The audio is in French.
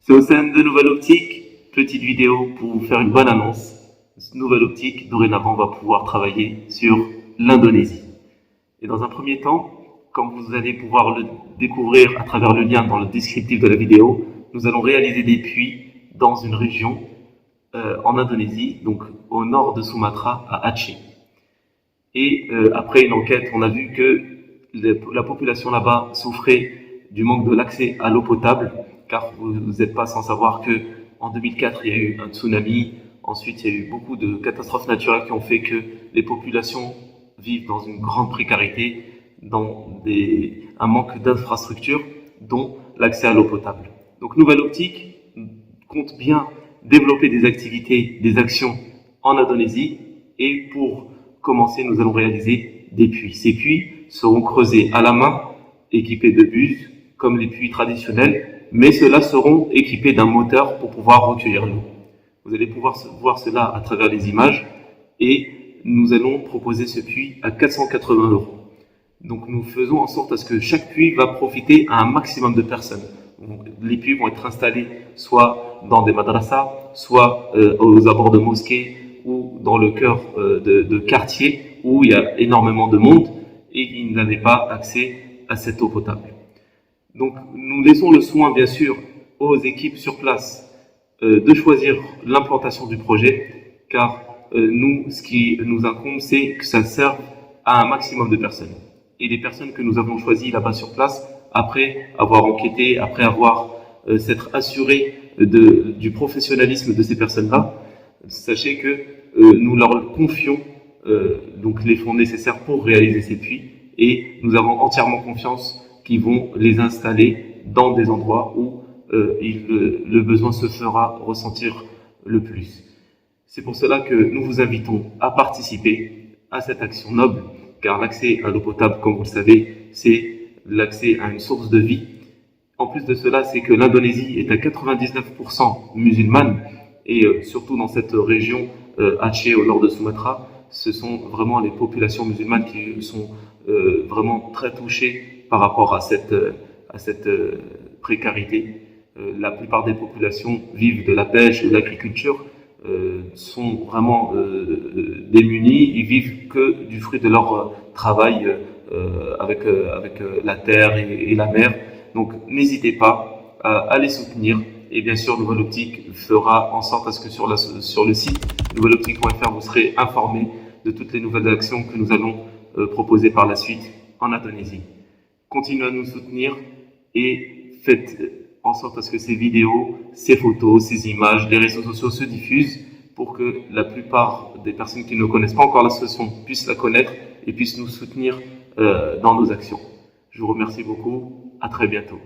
C'est au sein de Nouvelle Optique, petite vidéo pour vous faire une bonne annonce. Nouvelle Optique, dorénavant, va pouvoir travailler sur l'Indonésie. Et dans un premier temps, comme vous allez pouvoir le découvrir à travers le lien dans le descriptif de la vidéo, nous allons réaliser des puits dans une région en Indonésie, donc au nord de Sumatra, à Aceh. Et après une enquête, on a vu que la population là-bas souffrait du manque de l'accès à l'eau potable, car vous n'êtes pas sans savoir que en 2004, il y a eu un tsunami. Ensuite, il y a eu beaucoup de catastrophes naturelles qui ont fait que les populations vivent dans une grande précarité, dans un manque d'infrastructures, dont l'accès à l'eau potable. Donc, Nouvelle Optique compte bien développer des activités, des actions en Indonésie. Et pour commencer, nous allons réaliser des puits. Ces puits seront creusés à la main, équipés de buses, comme les puits traditionnels, mais ceux-là seront équipés d'un moteur pour pouvoir recueillir l'eau. Vous allez pouvoir voir cela à travers les images et nous allons proposer ce puits à 480 €. Donc nous faisons en sorte à ce que chaque puits va profiter à un maximum de personnes. Les puits vont être installés soit dans des madrasas, soit aux abords de mosquées ou dans le cœur de quartiers où il y a énormément de monde et qui n'avaient pas accès à cette eau potable. Donc nous laissons le soin bien sûr aux équipes sur place de choisir l'implantation du projet, car nous, ce qui nous incombe, c'est que ça serve à un maximum de personnes. Et les personnes que nous avons choisies là-bas sur place, après avoir enquêté, après avoir s'être assuré du professionnalisme de ces personnes-là, sachez que nous leur confions donc les fonds nécessaires pour réaliser ces puits et nous avons entièrement confiance qu'ils vont les installer dans des endroits où le besoin se fera ressentir le plus. C'est pour cela que nous vous invitons à participer à cette action noble, car l'accès à l'eau potable, comme vous le savez, c'est l'accès à une source de vie. En plus de cela, c'est que l'Indonésie est à 99% musulmane, et surtout dans cette région Aceh, au nord de Sumatra, ce sont vraiment les populations musulmanes qui sont vraiment très touchées par rapport à cette précarité. La plupart des populations vivent de la pêche et de l'agriculture, sont vraiment démunis, ils vivent que du fruit de leur travail avec la terre et la mer. Donc n'hésitez pas à les soutenir. Et bien sûr, Nouvelle Optique fera en sorte à ce que sur le site nouvelleoptique.fr, vous serez informés de toutes les nouvelles actions que nous allons proposer par la suite en Indonésie. Continuez à nous soutenir et faites en sorte à ce que ces vidéos, ces photos, ces images, les réseaux sociaux se diffusent pour que la plupart des personnes qui ne connaissent pas encore l'association puissent la connaître et puissent nous soutenir dans nos actions. Je vous remercie beaucoup. À très bientôt.